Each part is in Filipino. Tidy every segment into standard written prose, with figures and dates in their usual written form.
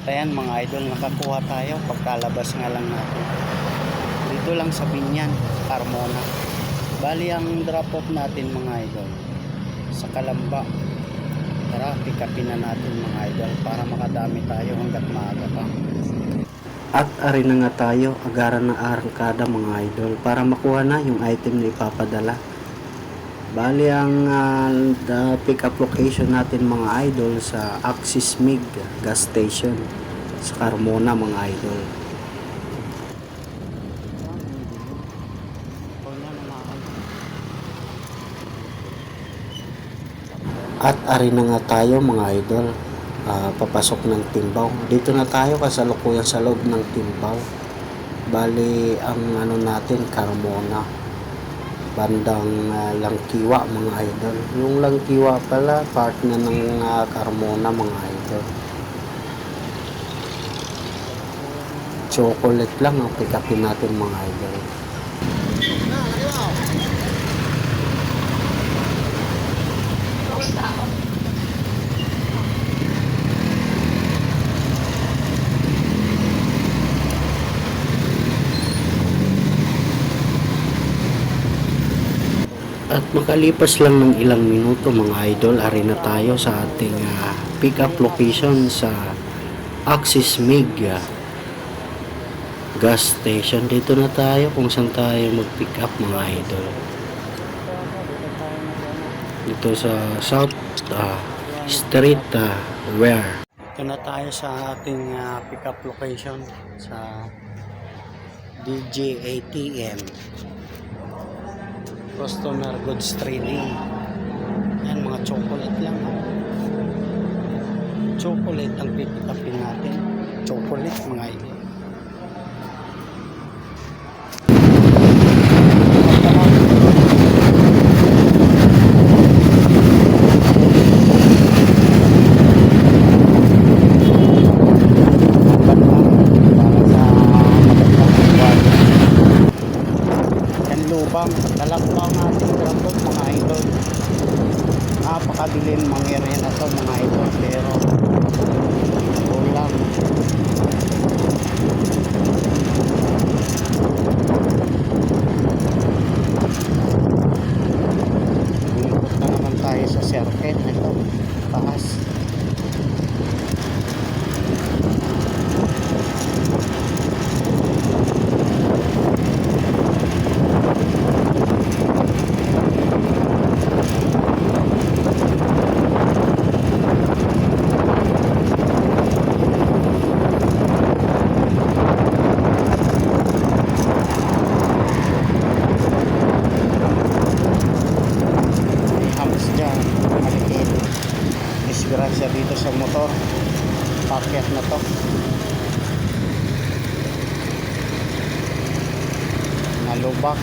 Ayan mga idol, nakakuha tayo pagkalabas nga lang natin. Dito lang sa Binyan, Carmona. Bali ang drop off natin mga idol sa Kalamba. Tara, pick upin na natin mga idol para makadami tayo hanggat maaga pa. At ari na nga tayo, agaran ng arangkada mga idol para makuha na yung item na ipapadala. Bali ang pick up location natin mga idol sa Axis Mig gas station sa Carmona mga idol. At ari na nga tayo mga idol, papasok ng Timbaw. Dito na tayo kasalukuyan sa loob ng Timbaw. Bali ang ano natin Carmona, bandang Langkiwa mga idol. Yung Langkiwa pala part na ng Carmona mga idol. Chocolate lang ang pick upin natin mga idol. At makalipas lang ng ilang minuto mga idol, ari na tayo sa ating pick up location sa Axis Mig gas station. Dito na tayo kung saan tayo mag pick up mga idol. Dito sa South Street Ware. Dito na tayo sa ating pick up location sa DJ ATM, Customer Goods Trading. Yan mga chocolate lang. Chocolate ang pick upin natin. Chocolate mga idol. Talakbang ating trapot mga idol. Napakadilim mga area na to mga idol, pero ulang ikot na naman tayo sa circuit ito taas. Disgrasya dito sa motor, packet na to, nalubak.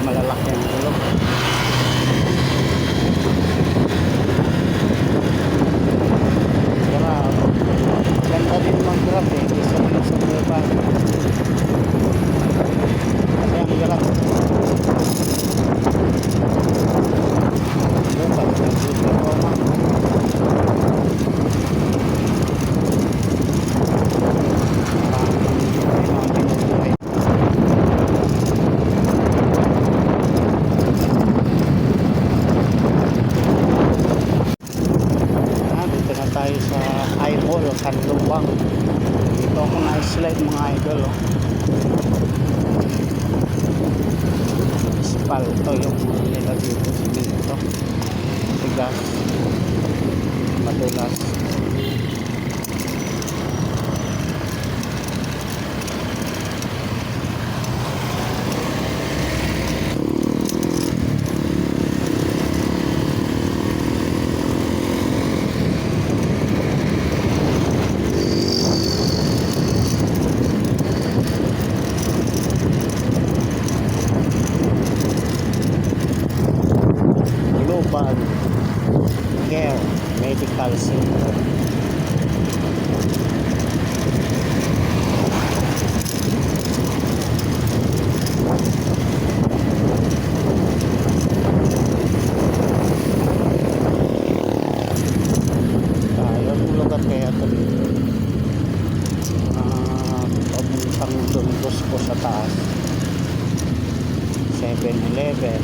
Malalaki ang tulog. Ganda din mag-grab isa naman sa buka. Kasi ang grab buka, nag-super Roma. Tayo sa eyeball o Kanlubang. Dito ako na-slide mga idol. Espalto yung nila dito. Dito tigas, madulas. Global Care Medical Center. Tayo ang lugar kaya ito dito. Pamuntang Dundos po sa taas. 7-Eleven.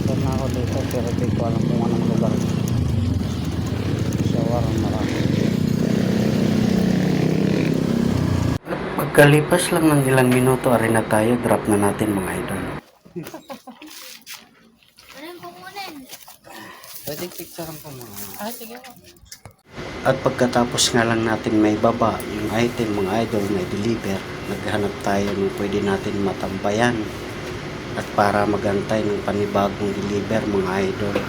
Ito na ako dito pero di ko alam kung anong lugar. Shawarma marami. Pagkalipas lang ng ilang minuto, arin na tayo, drop na natin mga idol. Anong kukunin? Pwede picturean ko mga. Sige po. At pagkatapos nga lang natin may baba yung item mga idol na i-deliver, naghanap tayo ng pwede natin matambayan at para magantay ng panibagong deliver mga idol.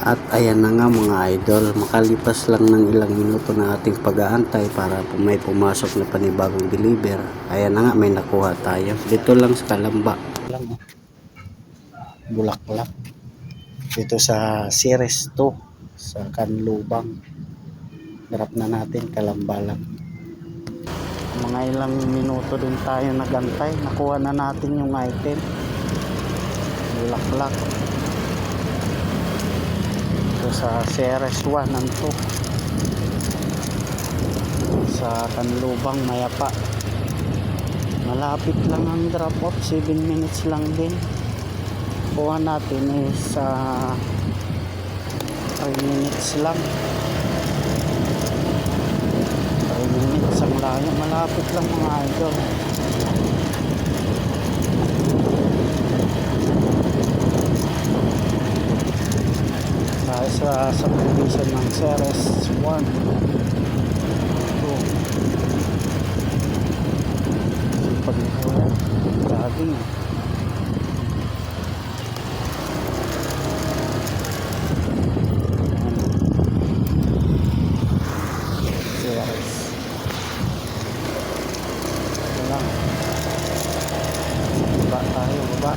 At ayan na nga mga idol, makalipas lang ng ilang minuto na ating pag-aantay para may pumasok na panibagong deliver. Ayan na nga, may nakuha tayo. Dito lang sa Kalamba. Bulaklak. Dito sa Series 2 sa Canlubang. Harap na natin, Kalamba lang. Mga ilang minuto din tayo nagantay. Nakuha na natin yung item. Bulaklak. Sa Series 1 and 2 sa Canlubang, Mayapa. Malapit lang ang drop off, 7 minutes lang din. Kuha natin is 3 minutes lang, 3 minutes ang layo. Malapit lang mga idol. Sa subdivision ng Series 1 2 pag daging Series ito lang, baba tayo, baba.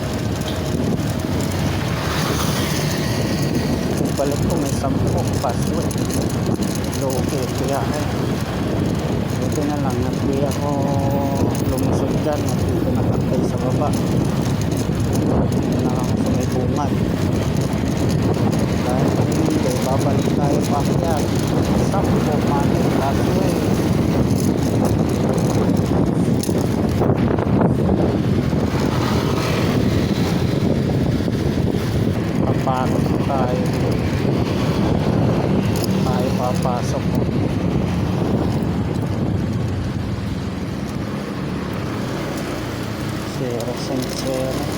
Balik ko may 10 password. Okay, kaya ito na lang, hindi ako lumusod dyan at dito nakantay sa baba. Dito na lang sa may bungad. Dahil kung hindi, babalik tayo pa kaya 10 money password. Papasok tayo. Tayo papasok mo. Series and series.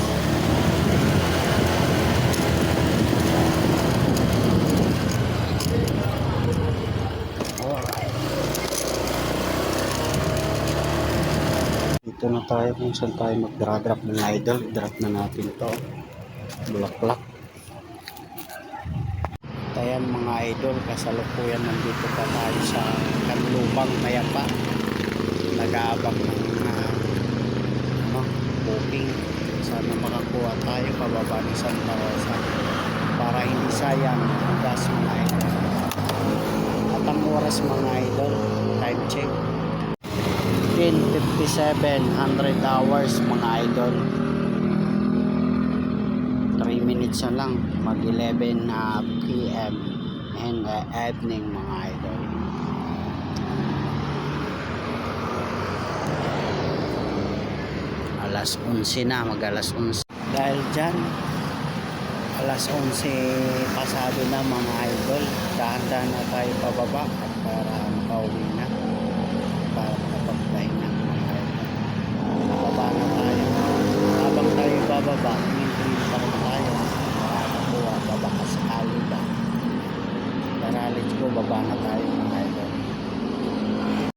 Alright. Dito na tayo kung saan tayo mag-drop ng idol. Drop na natin to. Bulaklak. Ayan mga idol, kasalukuyan nandito pa tayo sa Canlubang, Mayapa. Nag-aabang ng booking. Sana makakuha tayo pababa ng Santa Rosa para hindi sayang ang gas mga idol. At ang oras mga idol, time check 10:57, 100 hours mga idol. 3 minutes na lang mag 11 PM and evening mga idol. Alas 11 na, mag alas 11. Dahil dyan alas 11 pasado na mga idol, dahan-dahan na tayo pababa at para makauwi na.